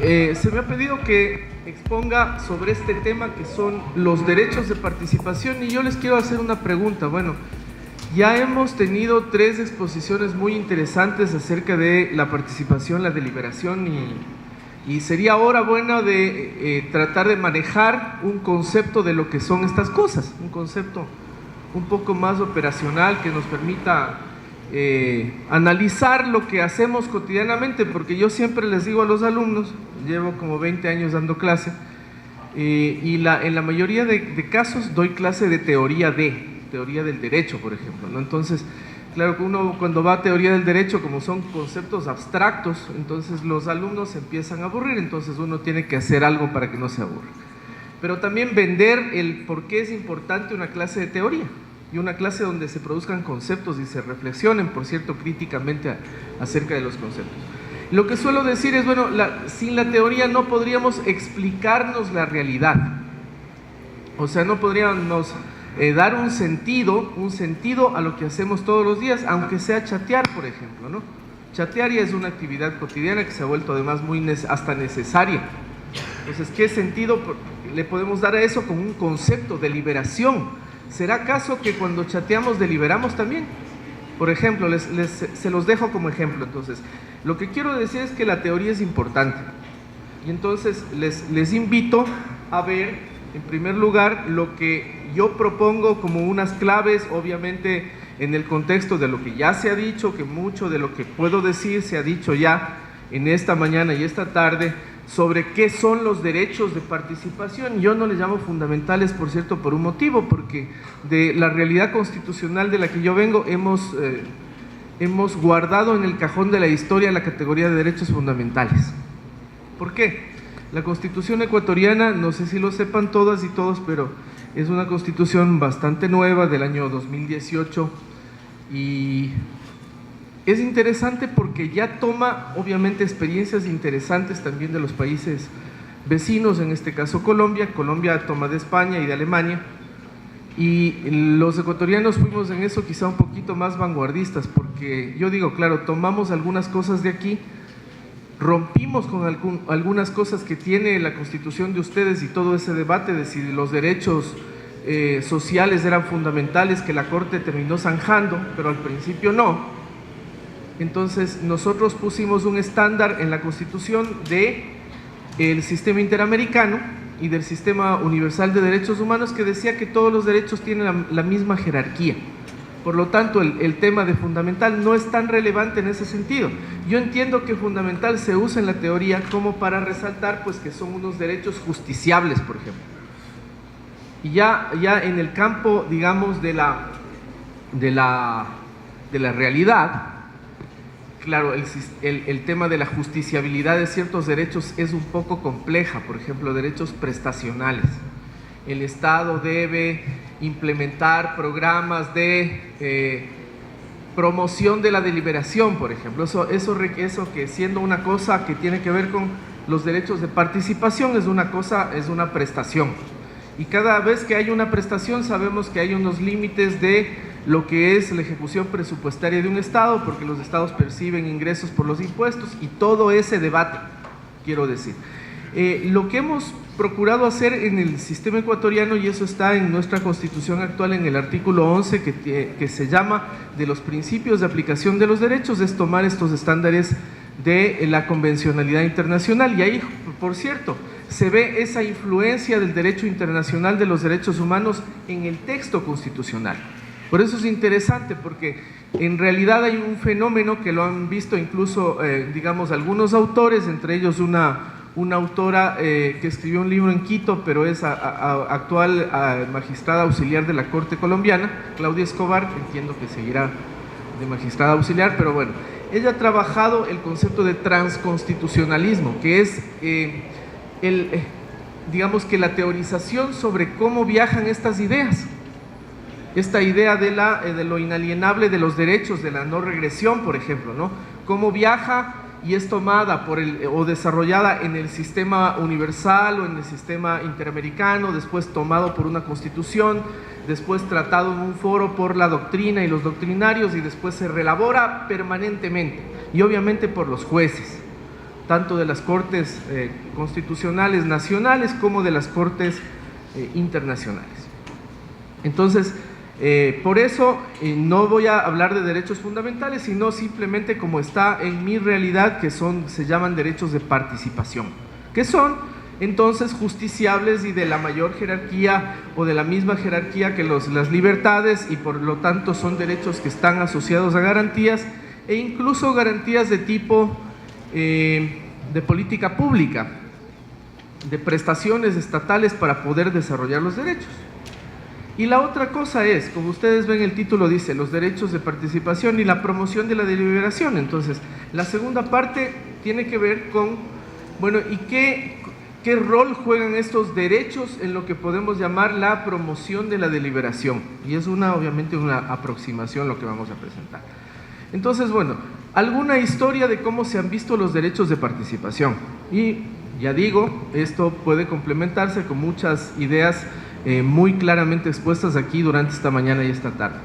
Se me ha pedido que exponga sobre este tema que son los derechos de participación y yo les quiero hacer una pregunta. Bueno, ya hemos tenido 3 exposiciones muy interesantes acerca de la participación, la deliberación y sería ahora bueno de tratar de manejar un concepto de lo que son estas cosas, un concepto un poco más operacional que nos permita analizar lo que hacemos cotidianamente, porque yo siempre les digo a los alumnos, llevo como 20 años dando clase, en la mayoría de casos doy clase de teoría del derecho, por ejemplo, ¿no? Entonces, claro que uno cuando va a teoría del derecho, como son conceptos abstractos, entonces los alumnos se empiezan a aburrir, entonces uno tiene que hacer algo para que no se aburra. Pero también vender el por qué es importante una clase de teoría y una clase donde se produzcan conceptos y se reflexionen, por cierto, críticamente acerca de los conceptos. Lo que suelo decir es, bueno, sin la teoría no podríamos explicarnos la realidad. O sea, no podríamos dar un sentido a lo que hacemos todos los días, aunque sea chatear, por ejemplo, ¿no? Chatear ya es una actividad cotidiana que se ha vuelto además hasta necesaria. Entonces, ¿qué sentido le podemos dar a eso con un concepto de liberación? ¿Será acaso que cuando chateamos deliberamos también? Por ejemplo, se los dejo como ejemplo. Entonces, lo que quiero decir es que la teoría es importante. Y entonces les invito a ver, en primer lugar, lo que yo propongo como unas claves, obviamente en el contexto de lo que ya se ha dicho, que mucho de lo que puedo decir se ha dicho ya en esta mañana y esta tarde, sobre qué son los derechos de participación. Yo no les llamo fundamentales, por cierto, por un motivo, porque de la realidad constitucional de la que yo vengo hemos guardado en el cajón de la historia la categoría de derechos fundamentales. ¿Por qué? La Constitución ecuatoriana, no sé si lo sepan todas y todos, pero es una constitución bastante nueva, del año 2018, y es interesante porque ya toma, obviamente, experiencias interesantes también de los países vecinos, en este caso Colombia. Colombia toma de España y de Alemania, y los ecuatorianos fuimos en eso quizá un poquito más vanguardistas, porque yo digo, claro, tomamos algunas cosas de aquí, rompimos con algunas cosas que tiene la Constitución de ustedes y todo ese debate de si los derechos sociales eran fundamentales, que la Corte terminó zanjando, pero al principio no. Entonces nosotros pusimos un estándar en la Constitución del sistema interamericano y del sistema universal de derechos humanos que decía que todos los derechos tienen la misma jerarquía. Por lo tanto, el tema de fundamental no es tan relevante en ese sentido. Yo entiendo que fundamental se usa en la teoría como para resaltar pues que son unos derechos justiciables, por ejemplo. Y ya en el campo, digamos, de la realidad, claro, el tema de la justiciabilidad de ciertos derechos es un poco compleja. Por ejemplo, derechos prestacionales. El Estado debe implementar programas de promoción de la deliberación, por ejemplo. Eso que siendo una cosa que tiene que ver con los derechos de participación es una prestación. Y cada vez que hay una prestación sabemos que hay unos límites de lo que es la ejecución presupuestaria de un Estado, porque los Estados perciben ingresos por los impuestos y todo ese debate, quiero decir. Lo que hemos procurado hacer en el sistema ecuatoriano, y eso está en nuestra Constitución actual en el artículo 11, que se llama de los principios de aplicación de los derechos, es tomar estos estándares de la convencionalidad internacional. Y ahí, por cierto, se ve esa influencia del derecho internacional de los derechos humanos en el texto constitucional. Por eso es interesante, porque en realidad hay un fenómeno que lo han visto incluso, digamos, algunos autores, entre ellos una autora que escribió un libro en Quito, pero es actual magistrada auxiliar de la Corte colombiana, Claudia Escobar, entiendo que seguirá de magistrada auxiliar, pero bueno, ella ha trabajado el concepto de transconstitucionalismo, que es digamos que la teorización sobre cómo viajan estas ideas. Esta idea de lo inalienable de los derechos, de la no regresión, por ejemplo, ¿no? Cómo viaja y es tomada o desarrollada en el sistema universal o en el sistema interamericano, después tomado por una constitución, después tratado en un foro por la doctrina y los doctrinarios, y después se reelabora permanentemente, y obviamente por los jueces. tanto de las Cortes Constitucionales nacionales como de las Cortes internacionales. Entonces, por eso no voy a hablar de derechos fundamentales, sino simplemente como está en mi realidad, que se llaman derechos de participación, que son entonces justiciables y de la mayor jerarquía o de la misma jerarquía que las libertades, y por lo tanto son derechos que están asociados a garantías e incluso garantías de tipo de política pública, de prestaciones estatales para poder desarrollar los derechos. Y la otra cosa es, como ustedes ven, el título dice los derechos de participación y la promoción de la deliberación. Entonces, la segunda parte tiene que ver con, bueno, ¿y qué rol juegan estos derechos en lo que podemos llamar la promoción de la deliberación? Y es obviamente una aproximación lo que vamos a presentar. Entonces, bueno, alguna historia de cómo se han visto los derechos de participación. Y ya digo, esto puede complementarse con muchas ideas muy claramente expuestas aquí durante esta mañana y esta tarde.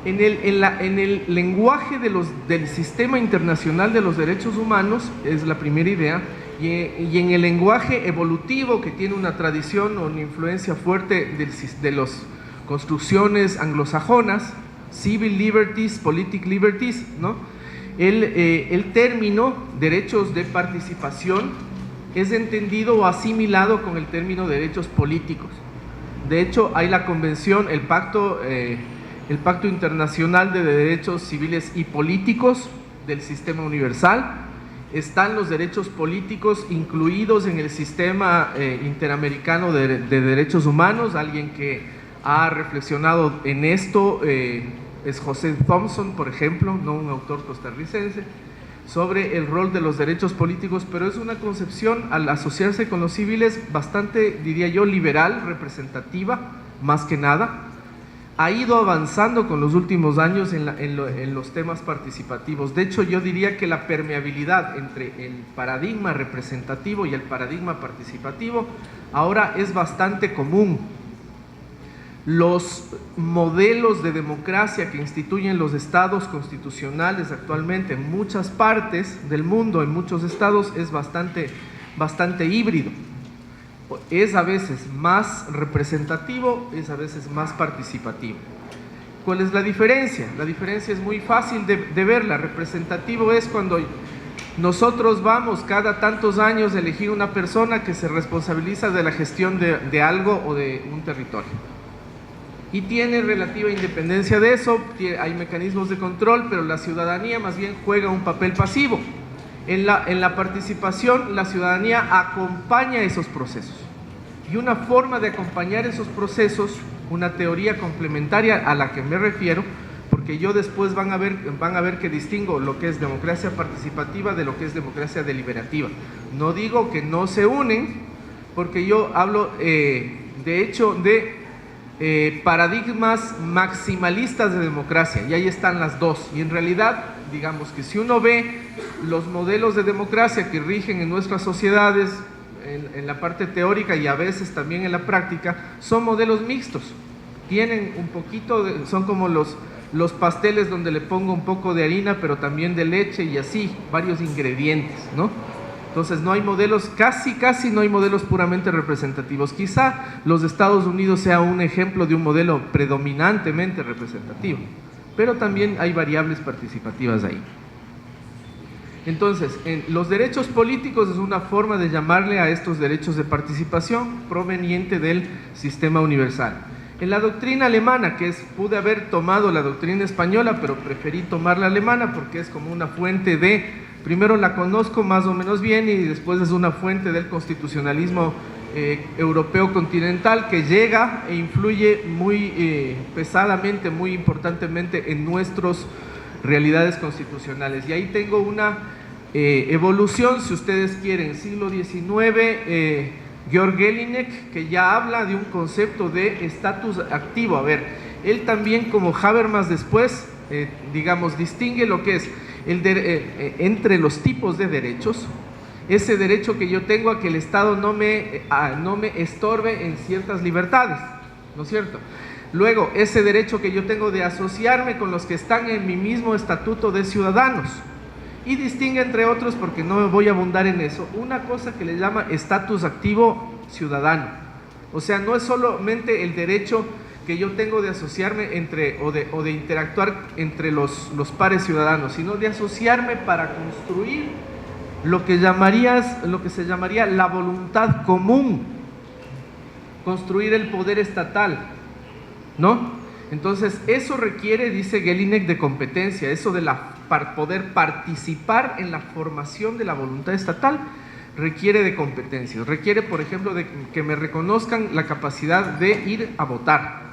En el lenguaje del Sistema Internacional de los Derechos Humanos, es la primera idea, y en el lenguaje evolutivo que tiene una tradición o una influencia fuerte de las construcciones anglosajonas, civil liberties, politic liberties, ¿no? El término derechos de participación es entendido o asimilado con el término derechos políticos. De hecho, hay la convención, el Pacto Internacional de Derechos Civiles y Políticos del Sistema Universal. Están los derechos políticos incluidos en el Sistema Interamericano de Derechos Humanos. Alguien que ha reflexionado en esto es José Thompson, por ejemplo, no un autor costarricense, sobre el rol de los derechos políticos, pero es una concepción, al asociarse con los civiles, bastante, diría yo, liberal, representativa, más que nada. Ha ido avanzando con los últimos años en los temas participativos. De hecho, yo diría que la permeabilidad entre el paradigma representativo y el paradigma participativo ahora es bastante común. Los modelos de democracia que instituyen los estados constitucionales actualmente en muchas partes del mundo, en muchos estados, es bastante híbrido. Es a veces más representativo, es a veces más participativo. ¿Cuál es la diferencia? La diferencia es muy fácil de verla. Representativo es cuando nosotros vamos cada tantos años a elegir una persona que se responsabiliza de la gestión de algo o de un territorio. Y tiene relativa independencia de eso, hay mecanismos de control, pero la ciudadanía más bien juega un papel pasivo. En la participación, la ciudadanía acompaña esos procesos. Y una forma de acompañar esos procesos, una teoría complementaria a la que me refiero, porque yo después van a ver que distingo lo que es democracia participativa de lo que es democracia deliberativa. No digo que no se unen, porque yo hablo de hecho de paradigmas maximalistas de democracia, y ahí están las dos. Y en realidad, digamos que si uno ve los modelos de democracia que rigen en nuestras sociedades, en la parte teórica y a veces también en la práctica, son modelos mixtos. Tienen un poquito son como los pasteles donde le pongo un poco de harina, pero también de leche y así, varios ingredientes, ¿no? Entonces no hay modelos, casi no hay modelos puramente representativos. Quizá los Estados Unidos sea un ejemplo de un modelo predominantemente representativo, pero también hay variables participativas ahí. Entonces, los derechos políticos es una forma de llamarle a estos derechos de participación proveniente del sistema universal. En la doctrina alemana, pude haber tomado la doctrina española, pero preferí tomar la alemana porque es como una fuente primero la conozco más o menos bien y después es una fuente del constitucionalismo europeo continental que llega e influye muy pesadamente, muy importantemente en nuestras realidades constitucionales. Y ahí tengo una evolución, si ustedes quieren, siglo XIX, Georg Jelinek, que ya habla de un concepto de estatus activo. A ver, él también, como Habermas después, digamos, distingue lo que es entre los tipos de derechos, ese derecho que yo tengo a que el Estado no me estorbe en ciertas libertades, ¿no es cierto? Luego, ese derecho que yo tengo de asociarme con los que están en mi mismo estatuto de ciudadanos. y distingue entre otros, porque no me voy a abundar en eso, una cosa que le llama estatus activo ciudadano. O sea, no es solamente el derecho que yo tengo de asociarme entre, o de interactuar entre los pares ciudadanos, sino de asociarme para construir lo que se llamaría la voluntad común, construir el poder estatal, ¿no? Entonces, eso requiere, dice Jelinek, de competencia, eso de poder participar en la formación de la voluntad estatal, requiere de competencia, requiere, por ejemplo, de que me reconozcan la capacidad de ir a votar,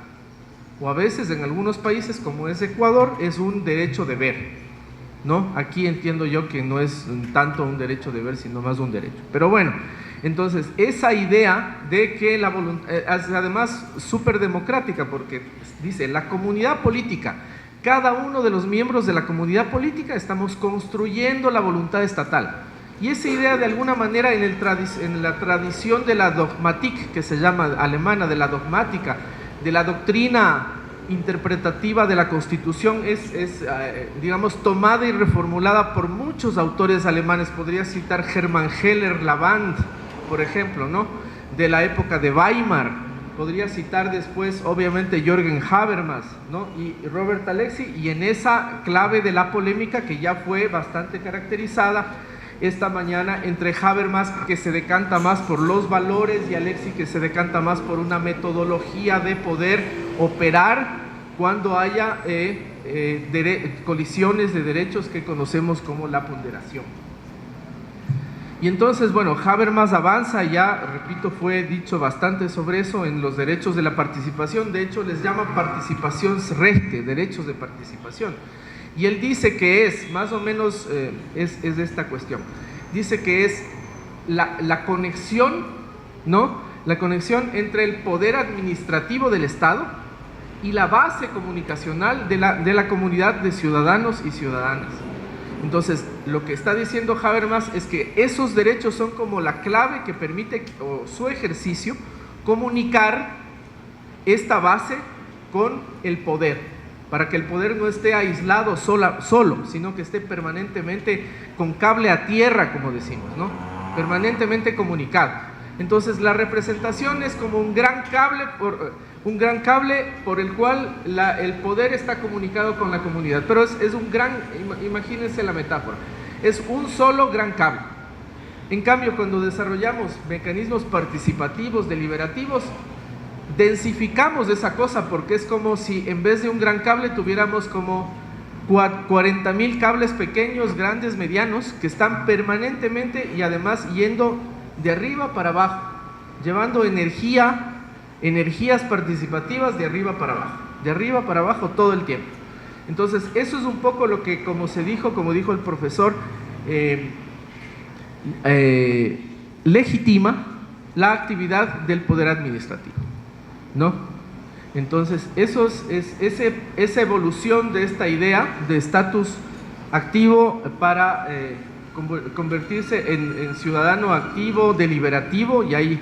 o a veces en algunos países, como es Ecuador, es un derecho de ver, ¿no? Aquí entiendo yo que no es tanto un derecho de ver, sino más un derecho. Pero bueno, entonces, esa idea de que la voluntad, además súper democrática, porque dice, la comunidad política, cada uno de los miembros de la comunidad política estamos construyendo la voluntad estatal. Y esa idea, de alguna manera, en la tradición de la dogmatik, que se llama alemana, de la dogmática, de la doctrina interpretativa de la Constitución, digamos, tomada y reformulada por muchos autores alemanes. Podría citar Hermann Heller, Lavand, por ejemplo, ¿no? De la época de Weimar. Podría citar después, obviamente, Jürgen Habermas, ¿no? Y Robert Alexy, y en esa clave de la polémica que ya fue bastante caracterizada esta mañana entre Habermas, que se decanta más por los valores, y Alexy, que se decanta más por una metodología de poder operar cuando haya colisiones de derechos que conocemos como la ponderación. Y entonces, bueno, Habermas avanza, ya, repito, fue dicho bastante sobre eso en los derechos de la participación. De hecho, les llama Partizipationsrechte, derechos de participación. Y él dice que es, más o menos, es de esta cuestión. Dice que es la conexión, ¿no? La conexión entre el poder administrativo del Estado y la base comunicacional de la comunidad de ciudadanos y ciudadanas. Entonces, lo que está diciendo Habermas es que esos derechos son como la clave que permite, o su ejercicio, comunicar esta base con el poder, para que el poder no esté aislado solo, sino que esté permanentemente con cable a tierra, como decimos, ¿no? Permanentemente comunicado. Entonces, la representación es como un gran cable por el cual el poder está comunicado con la comunidad. Pero es un gran, imagínense la metáfora, es un solo gran cable. En cambio, cuando desarrollamos mecanismos participativos, deliberativos, densificamos esa cosa, porque es como si en vez de un gran cable tuviéramos como 40.000 cables pequeños, grandes, medianos, que están permanentemente y además yendo de arriba para abajo, llevando energías participativas de arriba para abajo todo el tiempo. Entonces, eso es un poco lo que, como dijo el profesor, legitima la actividad del poder administrativo, ¿no? Entonces, eso es esa evolución de esta idea de estatus activo para convertirse en ciudadano activo, deliberativo. Y ahí,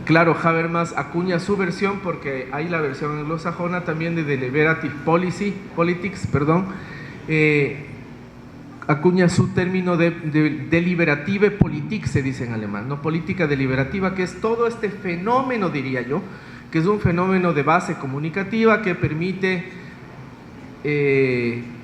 claro, Habermas acuña su versión, porque hay la versión anglosajona también de deliberative politics, acuña su término de deliberative Politik, se dice en alemán, ¿no? Política deliberativa, que es todo este fenómeno, diría yo, que es un fenómeno de base comunicativa que permite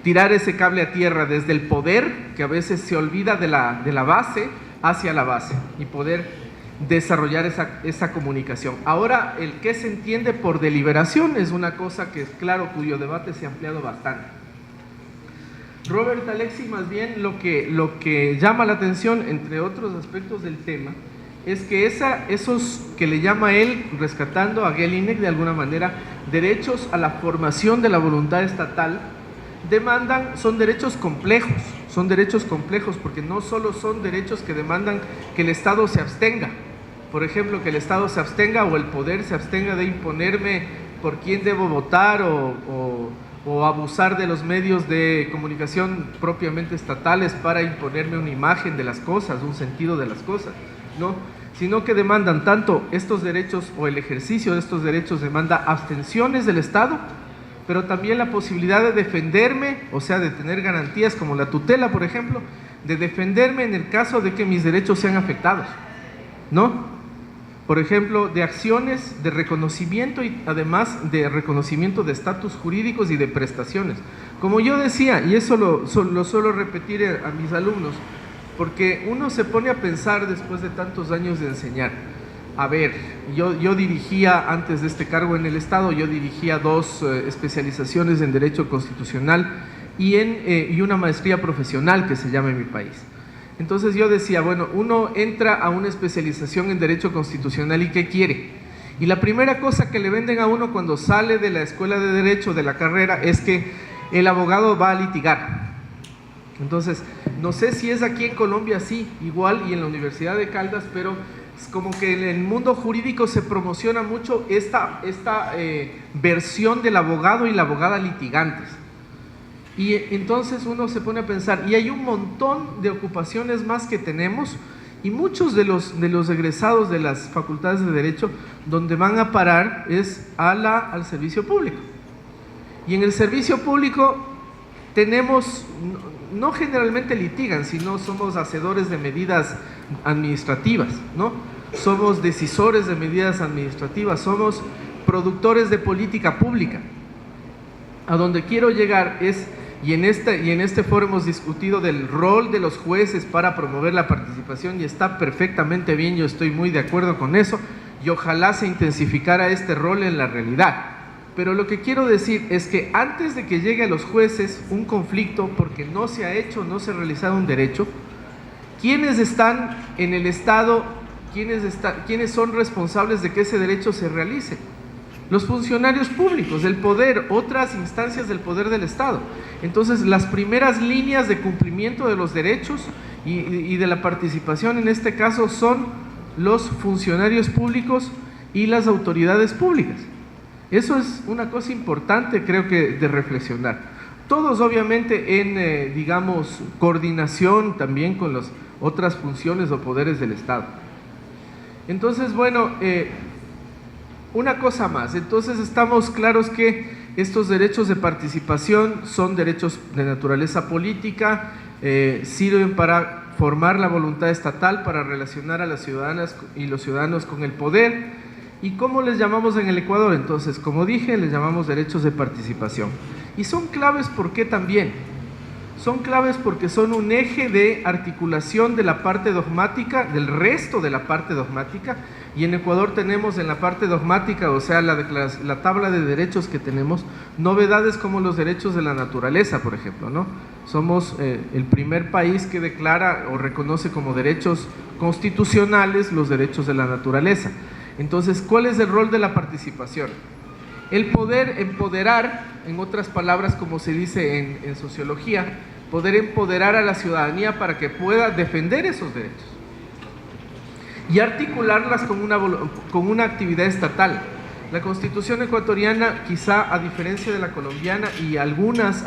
tirar ese cable a tierra desde el poder, que a veces se olvida de la base, hacia la base, y poder desarrollar esa comunicación. Ahora, el que se entiende por deliberación es una cosa que es claro, cuyo debate se ha ampliado bastante. Robert Alexy, más bien, lo que llama la atención, entre otros aspectos del tema, es que esos que le llama él, rescatando a Jelinek de alguna manera, derechos a la formación de la voluntad estatal, son derechos complejos, porque no solo son derechos que demandan que el Estado se abstenga, por ejemplo, que el Estado se abstenga o el poder se abstenga de imponerme por quién debo votar o abusar de los medios de comunicación propiamente estatales para imponerme una imagen de las cosas, un sentido de las cosas, ¿no? Sino que demandan tanto estos derechos, o el ejercicio de estos derechos demanda abstenciones del Estado, pero también la posibilidad de defenderme, o sea, de tener garantías como la tutela, por ejemplo, de defenderme en el caso de que mis derechos sean afectados, ¿no? Por ejemplo, de acciones de reconocimiento y además de reconocimiento de estatus jurídicos y de prestaciones. Como yo decía, y eso lo suelo repetir a mis alumnos, porque uno se pone a pensar después de tantos años de enseñar. A ver, yo dirigía, antes de este cargo en el Estado, yo dirigía 2 especializaciones en Derecho Constitucional y una maestría profesional que se llama en mi país. Entonces yo decía, bueno, uno entra a una especialización en Derecho Constitucional y ¿qué quiere? Y la primera cosa que le venden a uno cuando sale de la escuela de Derecho, de la carrera, es que el abogado va a litigar. Entonces, no sé si es aquí en Colombia así, igual, y en la Universidad de Caldas, pero es como que en el mundo jurídico se promociona mucho esta versión del abogado y la abogada litigantes. Y entonces uno se pone a pensar, y hay un montón de ocupaciones más que tenemos, y muchos de los egresados de las facultades de Derecho, donde van a parar es al servicio público. Y en el servicio público tenemos, no generalmente litigan, sino somos hacedores de medidas administrativas, ¿no? Somos decisores de medidas administrativas, somos productores de política pública. A donde quiero llegar es, y en este foro hemos discutido del rol de los jueces para promover la participación, y está perfectamente bien, yo estoy muy de acuerdo con eso, y ojalá se intensificara este rol en la realidad. Pero lo que quiero decir es que antes de que llegue a los jueces un conflicto porque no se ha hecho, no se ha realizado un derecho, ¿quiénes están en el Estado? ¿Quiénes son responsables de que ese derecho se realice? Los funcionarios públicos, el poder, otras instancias del poder del Estado. Entonces, las primeras líneas de cumplimiento de los derechos y de la participación en este caso son los funcionarios públicos y las autoridades públicas. Eso es una cosa importante, creo que, de reflexionar. Todos obviamente en, digamos, coordinación también con las otras funciones o poderes del Estado. Entonces, bueno, una cosa más. Entonces estamos claros que estos derechos de participación son derechos de naturaleza política, sirven para formar la voluntad estatal, para relacionar a las ciudadanas y los ciudadanos con el poder. ¿Y cómo les llamamos en el Ecuador? Entonces, como dije, les llamamos derechos de participación. Y son claves, ¿por qué también? Son claves porque son un eje de articulación de la parte dogmática, del resto de la parte dogmática, y en Ecuador tenemos en la parte dogmática, o sea, la tabla de derechos que tenemos, novedades como los derechos de la naturaleza, por ejemplo, ¿no? Somos el primer país que declara o reconoce como derechos constitucionales los derechos de la naturaleza. Entonces, ¿cuál es el rol de la participación? El poder empoderar, en otras palabras, como se dice en sociología, poder empoderar a la ciudadanía para que pueda defender esos derechos y articularlas con una actividad estatal. La Constitución ecuatoriana, quizá a diferencia de la colombiana, y algunas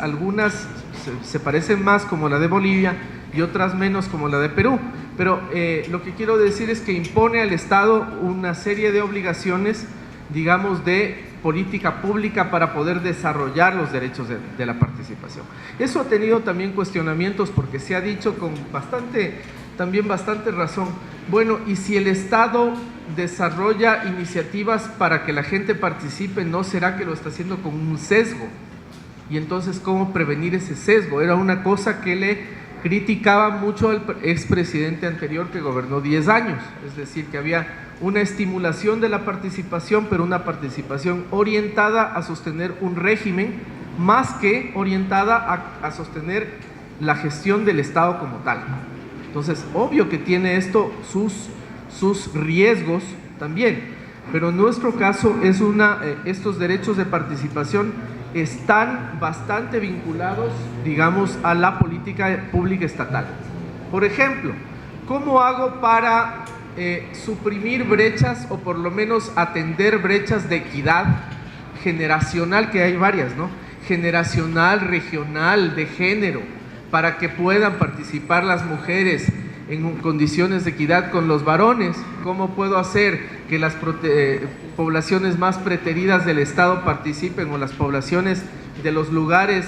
se parecen más, como la de Bolivia, y otras menos, como la de Perú, pero lo que quiero decir es que impone al Estado una serie de obligaciones, digamos, de política pública para poder desarrollar los derechos de la participación. Eso ha tenido también cuestionamientos porque se ha dicho con bastante razón, bueno, y si el Estado desarrolla iniciativas para que la gente participe, ¿no será que lo está haciendo con un sesgo? Y entonces, ¿cómo prevenir ese sesgo? Era una cosa que le criticaba mucho al expresidente anterior que gobernó 10 años, es decir, que había una estimulación de la participación, pero una participación orientada a sostener un régimen, más que orientada a sostener la gestión del Estado como tal. Entonces, obvio que tiene esto sus riesgos también, pero en nuestro caso es estos derechos de participación están bastante vinculados, digamos, a la política pública estatal. Por ejemplo, ¿cómo hago para suprimir brechas o por lo menos atender brechas de equidad generacional, que hay varias, ¿no? Generacional, regional, de género, para que puedan participar las mujeres en condiciones de equidad con los varones? ¿Cómo puedo hacer que las poblaciones más preteridas del Estado participen, o las poblaciones de los lugares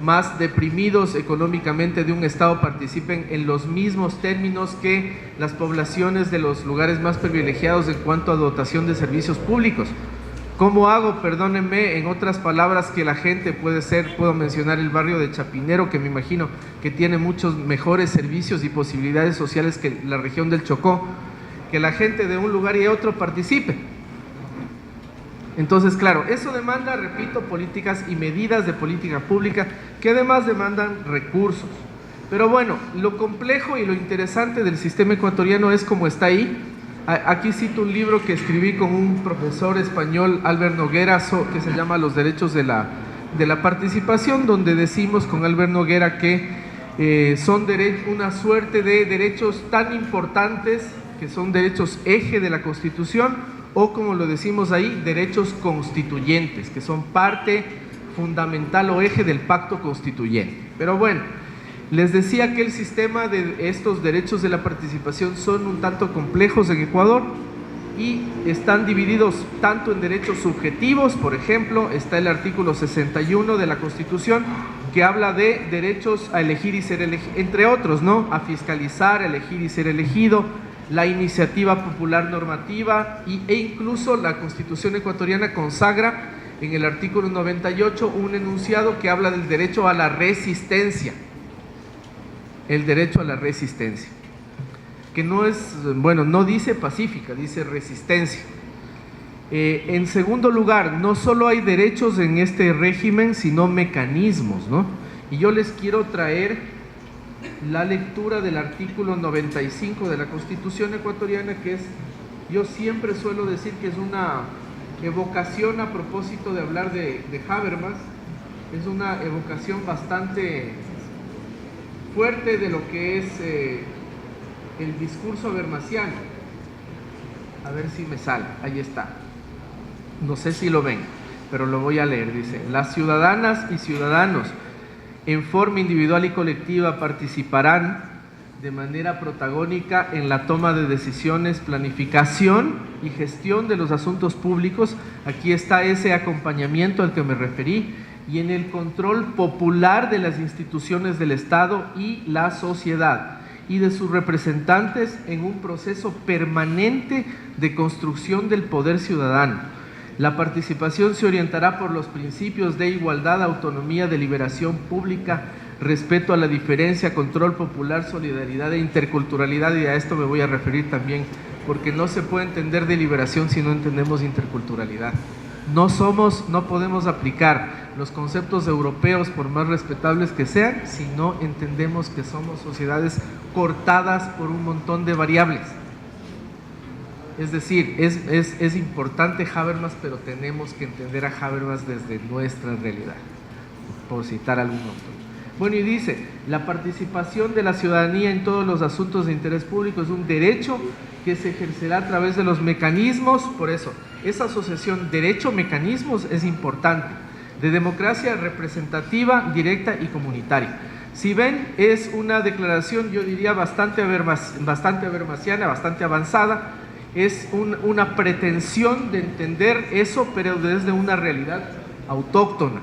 más deprimidos económicamente de un Estado participen en los mismos términos que las poblaciones de los lugares más privilegiados en cuanto a dotación de servicios públicos? ¿Cómo hago, perdónenme, en otras palabras, que la gente puedo mencionar el barrio de Chapinero, que me imagino que tiene muchos mejores servicios y posibilidades sociales que la región del Chocó, que la gente de un lugar y otro participe? Entonces, claro, eso demanda, repito, políticas y medidas de política pública que además demandan recursos. Pero bueno, lo complejo y lo interesante del sistema ecuatoriano es como está ahí. Aquí cito un libro que escribí con un profesor español, Albert Noguera, que se llama Los derechos de la participación, donde decimos con Albert Noguera que son una suerte de derechos tan importantes, que son derechos eje de la Constitución, o como lo decimos ahí, derechos constituyentes, que son parte fundamental o eje del pacto constituyente. Pero bueno, les decía que el sistema de estos derechos de la participación son un tanto complejos en Ecuador y están divididos tanto en derechos subjetivos. Por ejemplo, está el artículo 61 de la Constitución, que habla de derechos a elegir y ser elegido, entre otros, ¿no? A fiscalizar, elegir y ser elegido, la iniciativa popular normativa, e incluso la Constitución ecuatoriana consagra en el artículo 98 un enunciado que habla del derecho a la resistencia. El derecho a la resistencia, que no es, bueno, no dice pacífica, dice resistencia. En segundo lugar, no solo hay derechos en este régimen, sino mecanismos, ¿no? Y yo les quiero traer la lectura del artículo 95 de la Constitución ecuatoriana, que es, yo siempre suelo decir que es una evocación a propósito de hablar de Habermas, es una evocación bastante fuerte de lo que es el discurso habermasiano. A ver si me sale, ahí está. No sé si lo ven, pero lo voy a leer. Dice: las ciudadanas y ciudadanos en forma individual y colectiva participarán de manera protagónica en la toma de decisiones, planificación y gestión de los asuntos públicos. Aquí está ese acompañamiento al que me referí, y en el control popular de las instituciones del Estado y la sociedad y de sus representantes en un proceso permanente de construcción del poder ciudadano. La participación se orientará por los principios de igualdad, autonomía, deliberación pública, respeto a la diferencia, control popular, solidaridad e interculturalidad, y a esto me voy a referir también, porque no se puede entender deliberación si no entendemos interculturalidad. No podemos aplicar los conceptos europeos, por más respetables que sean, si no entendemos que somos sociedades cortadas por un montón de variables. Es decir, es importante Habermas, pero tenemos que entender a Habermas desde nuestra realidad, por citar algún otro. Bueno, y dice: la participación de la ciudadanía en todos los asuntos de interés público es un derecho que se ejercerá a través de los mecanismos, por eso, esa asociación derecho-mecanismos es importante, de democracia representativa, directa y comunitaria. Si ven, es una declaración, yo diría, bastante habermasiana, bastante avanzada. Es una pretensión de entender eso, pero desde una realidad autóctona.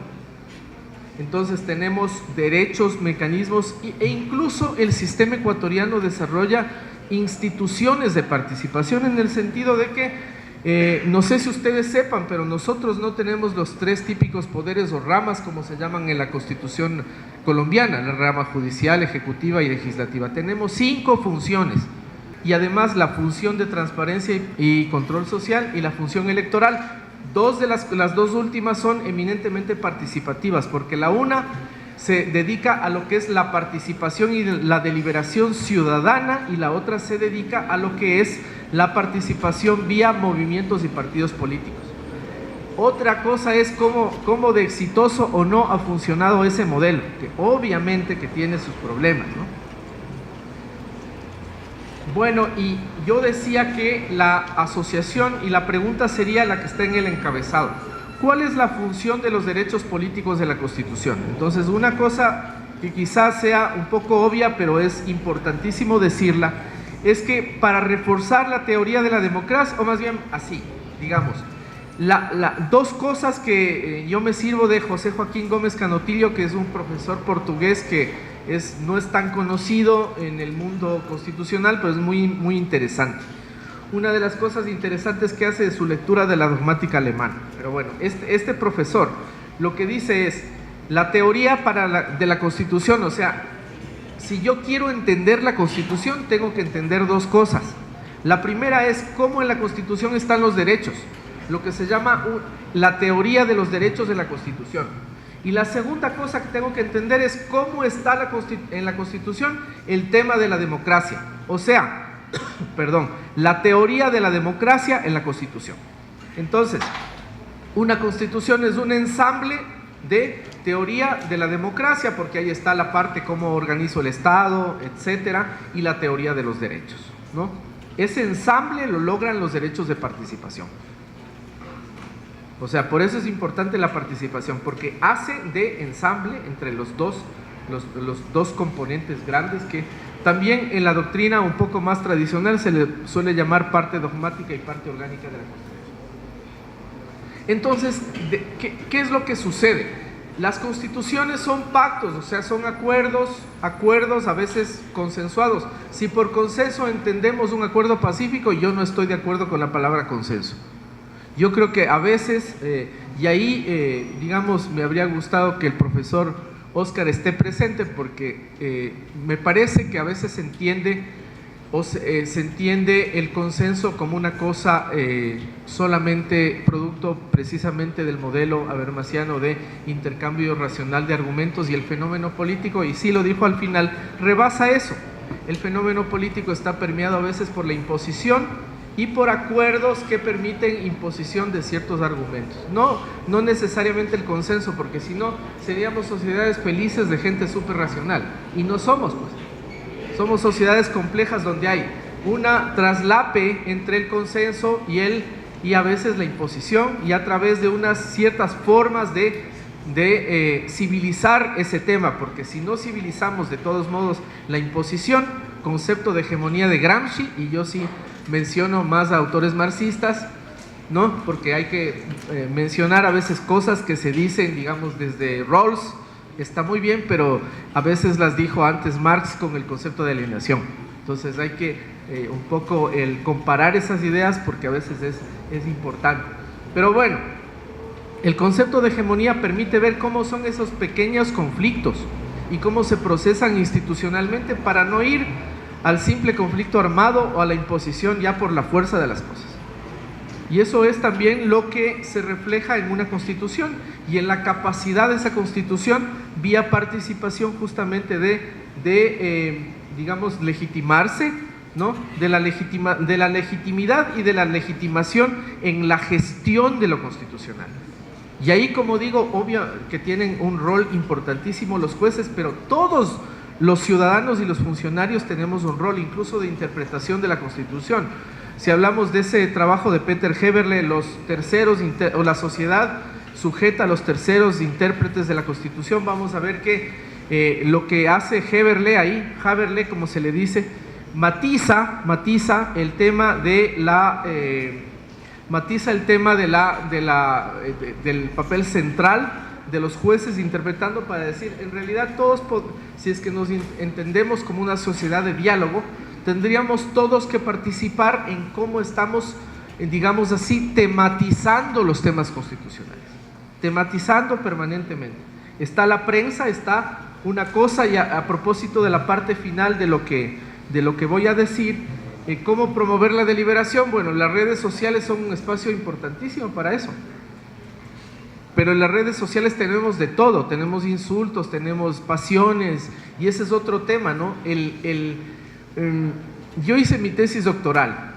Entonces tenemos derechos, mecanismos, e incluso el sistema ecuatoriano desarrolla instituciones de participación, en el sentido de que, no sé si ustedes sepan, pero nosotros no tenemos los tres típicos poderes o ramas, como se llaman en la Constitución colombiana, la rama judicial, ejecutiva y legislativa. Tenemos 5 funciones. Y además la función de transparencia y control social y la función electoral. Las dos últimas son eminentemente participativas, porque la una se dedica a lo que es la participación y la deliberación ciudadana, y la otra se dedica a lo que es la participación vía movimientos y partidos políticos. Otra cosa es cómo de exitoso o no ha funcionado ese modelo, que obviamente que tiene sus problemas, ¿no? Bueno, y yo decía que la asociación, y la pregunta sería la que está en el encabezado: ¿cuál es la función de los derechos políticos de la Constitución? Entonces, una cosa que quizás sea un poco obvia, pero es importantísimo decirla, es que para reforzar la teoría de la democracia, o más bien así, digamos, dos cosas que yo me sirvo de José Joaquín Gómez Canotillo, que es un profesor portugués que no es tan conocido en el mundo constitucional, pero es muy interesante. Una de las cosas interesantes que hace es su lectura de la dogmática alemana. Pero bueno, este profesor lo que dice es, la teoría de la Constitución, o sea, si yo quiero entender la Constitución, tengo que entender dos cosas. La primera es cómo en la Constitución están los derechos, lo que se llama la teoría de los derechos de la Constitución. Y la segunda cosa que tengo que entender es cómo está en la Constitución el tema de la democracia, o sea, perdón, la teoría de la democracia en la Constitución. Entonces, una Constitución es un ensamble de teoría de la democracia, porque ahí está la parte cómo organizo el Estado, etcétera, y la teoría de los derechos, ¿no? Ese ensamble lo logran los derechos de participación. O sea, por eso es importante la participación, porque hace de ensamble entre los dos componentes grandes que también en la doctrina un poco más tradicional se le suele llamar parte dogmática y parte orgánica de la Constitución. Entonces, ¿qué es lo que sucede? Las constituciones son pactos, o sea, son acuerdos a veces consensuados. Si por consenso entendemos un acuerdo pacífico, yo no estoy de acuerdo con la palabra consenso. Yo creo que a veces, y ahí, digamos, me habría gustado que el profesor Óscar esté presente, porque me parece que a veces se entiende el consenso como una cosa solamente producto precisamente del modelo habermasiano de intercambio racional de argumentos, y el fenómeno político, y sí lo dijo al final, rebasa eso. El fenómeno político está permeado a veces por la imposición y por acuerdos que permiten imposición de ciertos argumentos. No necesariamente el consenso, porque si no seríamos sociedades felices de gente súper racional, y no somos, pues. Somos sociedades complejas donde hay una traslape entre el consenso y a veces la imposición, y a través de unas ciertas formas de civilizar ese tema, porque si no civilizamos de todos modos la imposición, concepto de hegemonía de Gramsci, y yo sí menciono más a autores marxistas, ¿no? Porque hay que mencionar a veces cosas que se dicen, digamos, desde Rawls, está muy bien, pero a veces las dijo antes Marx con el concepto de alienación. Entonces hay que un poco comparar esas ideas, porque a veces es importante. Pero bueno, el concepto de hegemonía permite ver cómo son esos pequeños conflictos y cómo se procesan institucionalmente para no ir al simple conflicto armado o a la imposición ya por la fuerza de las cosas. Y eso es también lo que se refleja en una constitución y en la capacidad de esa constitución vía participación justamente digamos, legitimarse, ¿no? de la legitimidad y de la legitimación en la gestión de lo constitucional. Y ahí, como digo, obvio que tienen un rol importantísimo los jueces, pero todos los ciudadanos y los funcionarios tenemos un rol, incluso de interpretación de la Constitución. Si hablamos de ese trabajo de Peter Heberle, los terceros o la sociedad sujeta a los terceros intérpretes de la Constitución, vamos a ver que lo que hace Heberle ahí, Haberle como se le dice, matiza el tema del papel central de los jueces interpretando, para decir, en realidad todos, si es que nos entendemos como una sociedad de diálogo, tendríamos todos que participar en cómo estamos, digamos así, tematizando los temas constitucionales, tematizando permanentemente. Está la prensa, está una cosa, y a propósito de la parte final de lo que voy a decir, cómo promover la deliberación. Bueno, las redes sociales son un espacio importantísimo para eso. Pero en las redes sociales tenemos de todo, tenemos insultos, tenemos pasiones, y ese es otro tema, ¿no? Yo hice mi tesis doctoral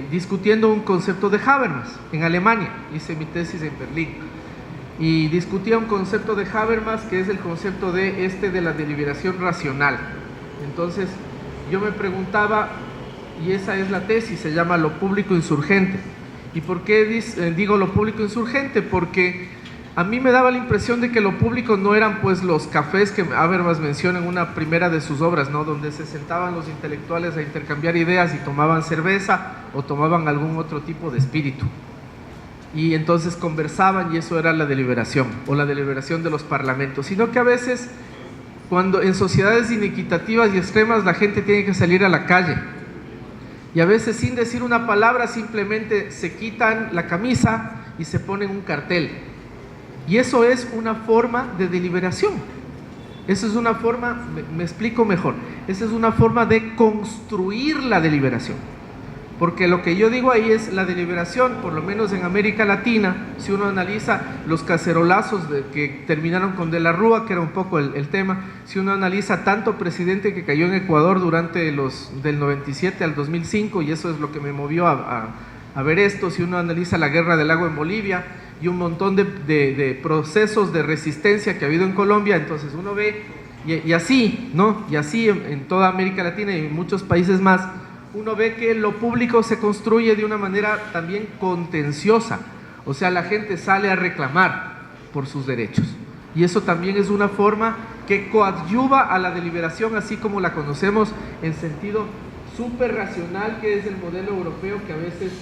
discutiendo un concepto de Habermas en Alemania, hice mi tesis en Berlín, y discutía un concepto de Habermas que es el concepto de la deliberación racional. Entonces yo me preguntaba, y esa es la tesis, se llama lo público insurgente. ¿Y por qué digo lo público insurgente? Porque a mí me daba la impresión de que lo público no eran pues los cafés que Habermas menciona en una primera de sus obras, ¿no? Donde se sentaban los intelectuales a intercambiar ideas y tomaban cerveza o tomaban algún otro tipo de espíritu. Y entonces conversaban y eso era la deliberación o la deliberación de los parlamentos, sino que a veces cuando en sociedades inequitativas y extremas la gente tiene que salir a la calle y a veces sin decir una palabra simplemente se quitan la camisa y se ponen un cartel. Y eso es una forma de deliberación. Esa es una forma, me explico mejor, esa es una forma de construir la deliberación. Porque lo que yo digo ahí es la deliberación, por lo menos en América Latina, si uno analiza los cacerolazos que terminaron con De la Rúa, que era un poco el tema, si uno analiza tanto presidente que cayó en Ecuador durante del 97 al 2005, y eso es lo que me movió a ver esto, si uno analiza la guerra del agua en Bolivia, y un montón de procesos de resistencia que ha habido en Colombia, entonces uno ve, y así, ¿no? Y así en toda América Latina y en muchos países más, uno ve que lo público se construye de una manera también contenciosa, o sea, la gente sale a reclamar por sus derechos, y eso también es una forma que coadyuva a la deliberación, así como la conocemos en sentido súper racional, que es el modelo europeo que a veces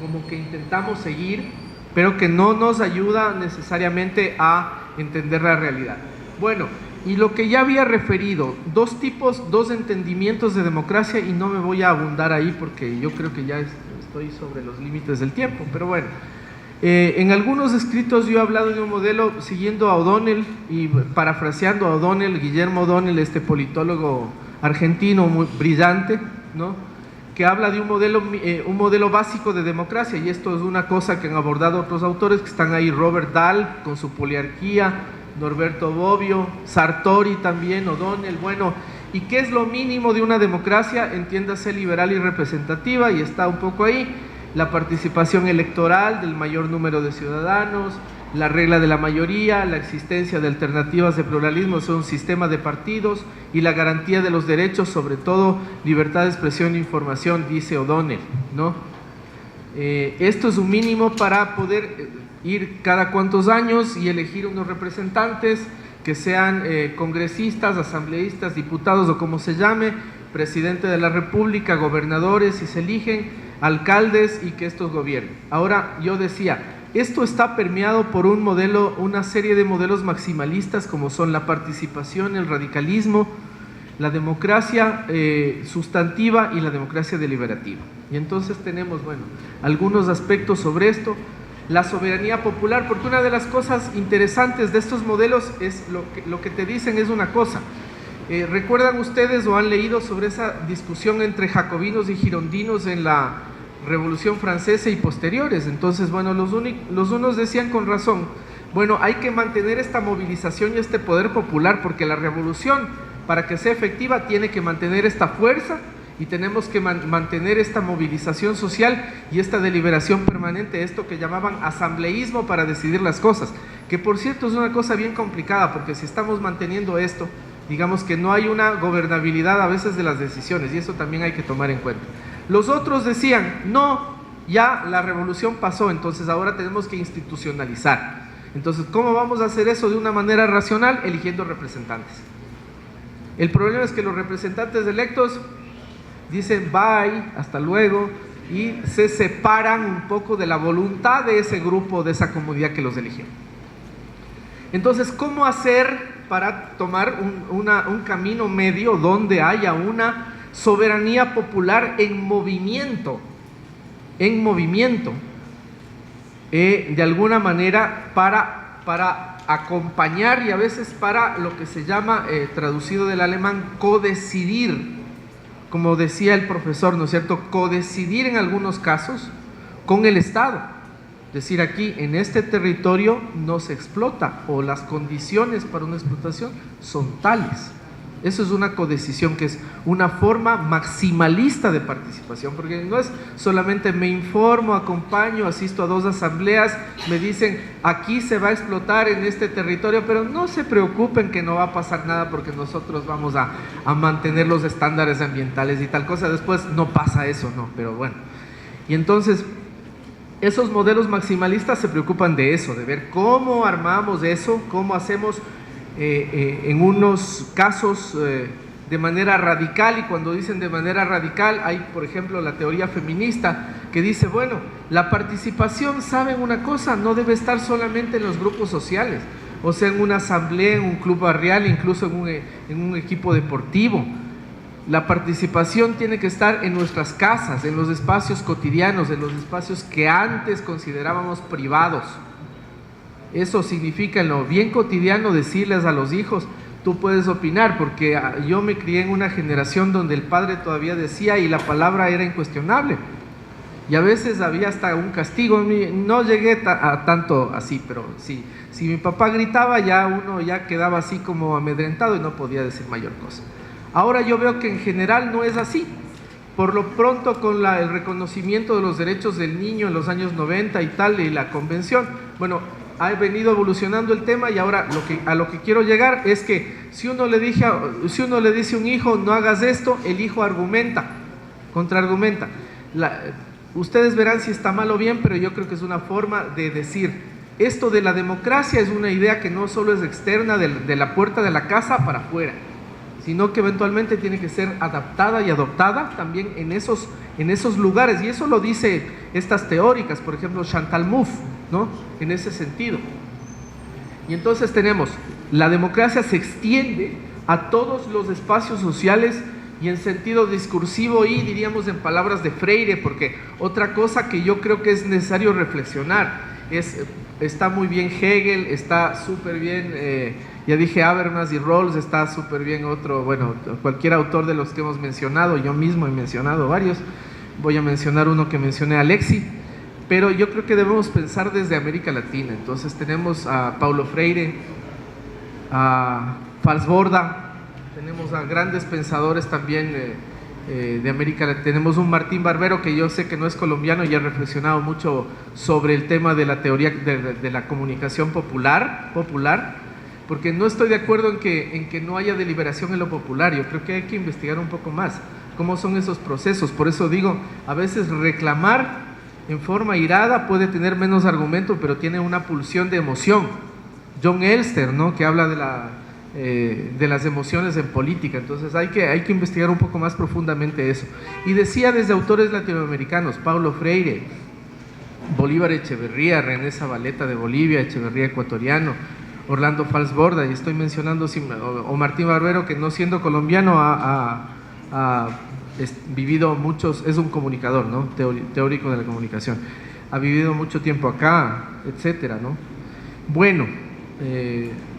como que intentamos seguir, pero que no nos ayuda necesariamente a entender la realidad. Bueno, y lo que ya había referido, dos entendimientos de democracia, y no me voy a abundar ahí porque yo creo que ya estoy sobre los límites del tiempo, pero bueno, en algunos escritos yo he hablado de un modelo siguiendo a O'Donnell y parafraseando a O'Donnell, Guillermo O'Donnell, este politólogo argentino muy brillante, ¿no?, que habla de un modelo básico de democracia, y esto es una cosa que han abordado otros autores que están ahí, Robert Dahl con su poliarquía, Norberto Bobbio, Sartori también, O'Donnell. Bueno, ¿y qué es lo mínimo de una democracia? Entiéndase liberal y representativa, y está un poco ahí, la participación electoral del mayor número de ciudadanos, la regla de la mayoría, la existencia de alternativas de pluralismo, es un sistema de partidos, y la garantía de los derechos, sobre todo libertad de expresión e información, dice O'Donnell, ¿no? Esto es un mínimo para poder ir cada cuantos años y elegir unos representantes que sean congresistas, asambleístas, diputados o como se llame, presidente de la república, gobernadores si se eligen, alcaldes, y que estos gobiernen. Ahora, yo decía, esto está permeado por una serie de modelos maximalistas como son la participación, el radicalismo, la democracia sustantiva y la democracia deliberativa. Y entonces tenemos, bueno, algunos aspectos sobre esto. La soberanía popular, porque una de las cosas interesantes de estos modelos es lo que te dicen es una cosa. ¿Recuerdan ustedes o han leído sobre esa discusión entre jacobinos y girondinos en la Revolución Francesa y posteriores? Entonces, bueno, los unos decían con razón, bueno, hay que mantener esta movilización y este poder popular, porque la revolución, para que sea efectiva, tiene que mantener esta fuerza, y tenemos que mantener esta movilización social y esta deliberación permanente, esto que llamaban asambleísmo para decidir las cosas, que por cierto es una cosa bien complicada, porque si estamos manteniendo esto, digamos que no hay una gobernabilidad a veces de las decisiones, y eso también hay que tomar en cuenta. Los otros decían, no, ya la revolución pasó, entonces ahora tenemos que institucionalizar. Entonces, ¿cómo vamos a hacer eso de una manera racional? Eligiendo representantes. El problema es que los representantes electos dicen bye, hasta luego, y se separan un poco de la voluntad de ese grupo, de esa comunidad que los eligió. Entonces, ¿cómo hacer para tomar un camino medio donde haya una soberanía popular en movimiento, de alguna manera para acompañar y a veces para lo que se llama, traducido del alemán, codecidir, como decía el profesor, ¿no es cierto?, codecidir en algunos casos con el Estado, decir aquí, en este territorio no se explota, o las condiciones para una explotación son tales. Eso es una codecisión, que es una forma maximalista de participación, porque no es solamente me informo, acompaño, asisto a 2 asambleas, me dicen aquí se va a explotar en este territorio, pero no se preocupen que no va a pasar nada porque nosotros vamos a mantener los estándares ambientales y tal cosa. Después no pasa eso, no, pero bueno. Y entonces Esos modelos maximalistas se preocupan de eso, de ver cómo armamos eso, cómo hacemos en unos casos de manera radical, y cuando dicen de manera radical hay, por ejemplo, la teoría feminista que dice, bueno, la participación, ¿saben una cosa? No debe estar solamente en los grupos sociales, o sea, en una asamblea, en un club barrial, incluso en un equipo deportivo. La participación tiene que estar en nuestras casas, en los espacios cotidianos, en los espacios que antes considerábamos privados. Eso significa en lo bien cotidiano decirles a los hijos, tú puedes opinar, porque yo me crié en una generación donde el padre todavía decía y la palabra era incuestionable. Y a veces había hasta un castigo, no llegué a tanto así, pero sí, si mi papá gritaba ya uno ya quedaba así como amedrentado y no podía decir mayor cosa. Ahora yo veo que en general no es así. Por lo pronto, con el reconocimiento de los derechos del niño en los años 90 y tal, y la convención, bueno, ha venido evolucionando el tema, y ahora a lo que quiero llegar es que si uno le dice a un hijo, no hagas esto, el hijo argumenta, contraargumenta. Ustedes verán si está mal o bien, pero yo creo que es una forma de decir, esto de la democracia es una idea que no solo es externa de la puerta de la casa para afuera, sino que eventualmente tiene que ser adaptada y adoptada también en esos lugares, y eso lo dice estas teóricas, por ejemplo Chantal Mouffe, ¿no? En ese sentido. Y entonces tenemos, la democracia se extiende a todos los espacios sociales y en sentido discursivo, y diríamos en palabras de Freire, porque otra cosa que yo creo que es necesario reflexionar está muy bien Hegel, está súper bien, ya dije Habermas y Rawls, está súper bien cualquier autor de los que hemos mencionado, yo mismo he mencionado varios, voy a mencionar uno que mencioné, Alexi, pero yo creo que debemos pensar desde América Latina. Entonces tenemos a Paulo Freire, a Falsborda, tenemos a grandes pensadores también de América Latina. Tenemos un Martín Barbero que yo sé que no es colombiano y ha reflexionado mucho sobre el tema de la teoría de la comunicación popular, porque no estoy de acuerdo en que no haya deliberación en lo popular. Yo creo que hay que investigar un poco más cómo son esos procesos. Por eso digo, a veces reclamar en forma irada puede tener menos argumento, pero tiene una pulsión de emoción. John Elster, ¿no?, que habla de las emociones en política. Entonces hay que investigar un poco más profundamente eso. Y decía desde autores latinoamericanos, Paulo Freire, Bolívar Echeverría, René Zabaleta de Bolivia, Echeverría ecuatoriano, Orlando Falsborda, y estoy mencionando, o Martín Barbero, que no siendo colombiano ha vivido muchos, es un comunicador, ¿no?, teórico de la comunicación, ha vivido mucho tiempo acá, etcétera, ¿no? Bueno,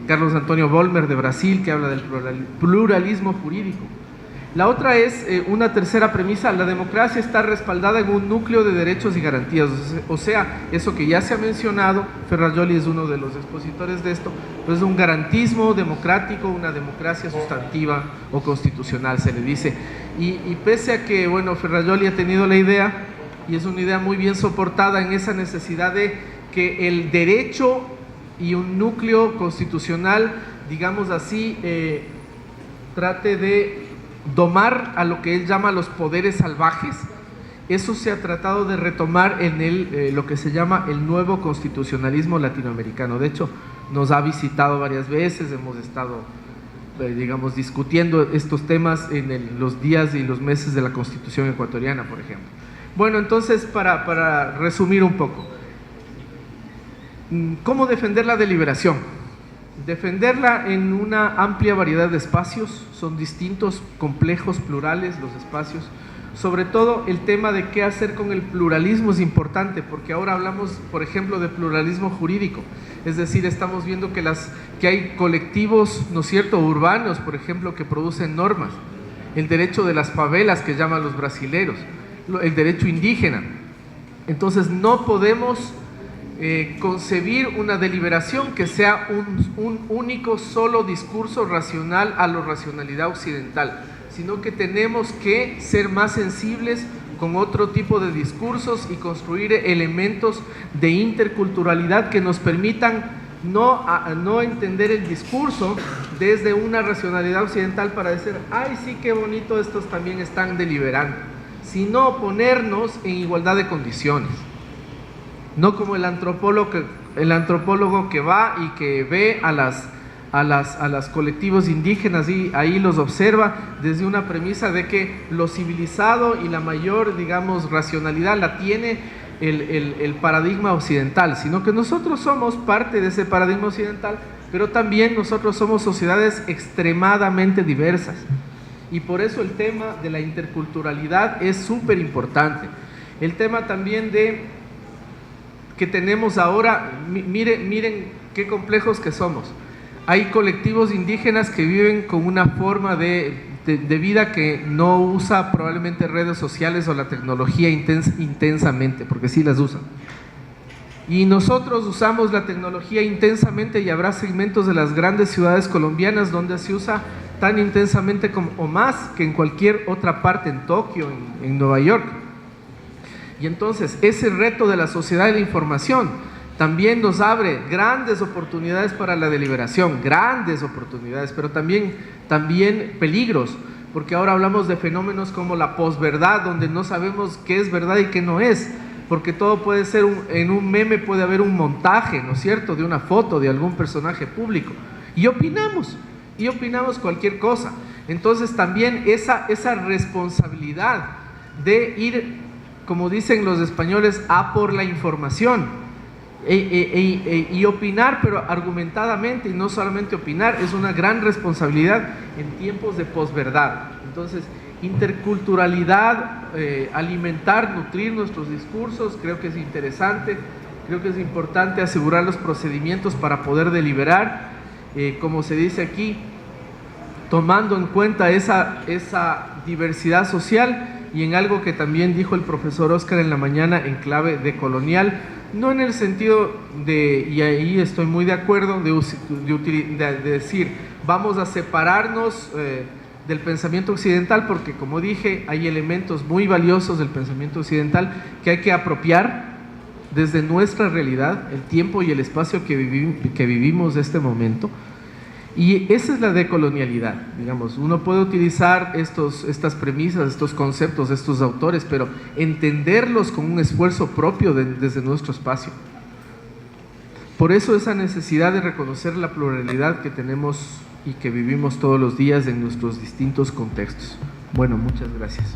Carlos Antonio Vollmer de Brasil, que habla del pluralismo jurídico. La otra es una tercera premisa: la democracia está respaldada en un núcleo de derechos y garantías, o sea, eso que ya se ha mencionado, Ferrajoli es uno de los expositores de esto, pues un garantismo democrático, una democracia sustantiva o constitucional se le dice, y pese a que, bueno, Ferrajoli ha tenido la idea, y es una idea muy bien soportada en esa necesidad de que el derecho y un núcleo constitucional, digamos así, trate de domar a lo que él llama los poderes salvajes. Eso se ha tratado de retomar en lo que se llama el nuevo constitucionalismo latinoamericano. De hecho, nos ha visitado varias veces, hemos estado, digamos, discutiendo estos temas en los días y los meses de la Constitución ecuatoriana, por ejemplo. Bueno, entonces, para resumir un poco, ¿cómo defender la deliberación? Defenderla en una amplia variedad de espacios, son distintos, complejos, plurales los espacios. Sobre todo el tema de qué hacer con el pluralismo es importante, porque ahora hablamos, por ejemplo, de pluralismo jurídico, es decir, estamos viendo que hay colectivos, ¿no es cierto?, urbanos, por ejemplo, que producen normas, el derecho de las favelas que llaman los brasileros, el derecho indígena. Entonces no podemos concebir una deliberación que sea un único solo discurso racional a la racionalidad occidental, sino que tenemos que ser más sensibles con otro tipo de discursos y construir elementos de interculturalidad que nos permitan no entender el discurso desde una racionalidad occidental para decir, ay, sí, qué bonito, estos también están deliberando, sino ponernos en igualdad de condiciones. no como el antropólogo que va y que ve a las colectivos indígenas y ahí los observa desde una premisa de que lo civilizado y la mayor, digamos, racionalidad la tiene el paradigma occidental, sino que nosotros somos parte de ese paradigma occidental, pero también nosotros somos sociedades extremadamente diversas. Y por eso el tema de la interculturalidad es súper importante. El tema también de que tenemos ahora, miren qué complejos que somos. Hay colectivos indígenas que viven con una forma de vida que no usa probablemente redes sociales o la tecnología intensamente, porque sí las usan. Y nosotros usamos la tecnología intensamente y habrá segmentos de las grandes ciudades colombianas donde se usa tan intensamente como, o más que en cualquier otra parte, en Tokio, en Nueva York. Y entonces ese reto de la sociedad de la información también nos abre grandes oportunidades para la deliberación, grandes oportunidades, pero también peligros, porque ahora hablamos de fenómenos como la posverdad, donde no sabemos qué es verdad y qué no es, porque todo puede ser, en un meme puede haber un montaje, ¿no es cierto?, de una foto de algún personaje público, y opinamos cualquier cosa. Entonces también esa responsabilidad de ir, como dicen los españoles, a por la información y opinar, pero argumentadamente, y no solamente opinar, es una gran responsabilidad en tiempos de posverdad. Entonces, interculturalidad, alimentar, nutrir nuestros discursos, creo que es interesante, creo que es importante asegurar los procedimientos para poder deliberar, como se dice aquí, tomando en cuenta esa diversidad social, y en algo que también dijo el profesor Oscar en la mañana en clave decolonial, no en el sentido de, y ahí estoy muy de acuerdo, de decir vamos a separarnos del pensamiento occidental, porque como dije, hay elementos muy valiosos del pensamiento occidental que hay que apropiar desde nuestra realidad, el tiempo y el espacio que vivimos de este momento. Y esa es la decolonialidad, digamos. Uno puede utilizar estas premisas, estos conceptos, estos autores, pero entenderlos con un esfuerzo propio desde nuestro espacio. Por eso esa necesidad de reconocer la pluralidad que tenemos y que vivimos todos los días en nuestros distintos contextos. Bueno, muchas gracias.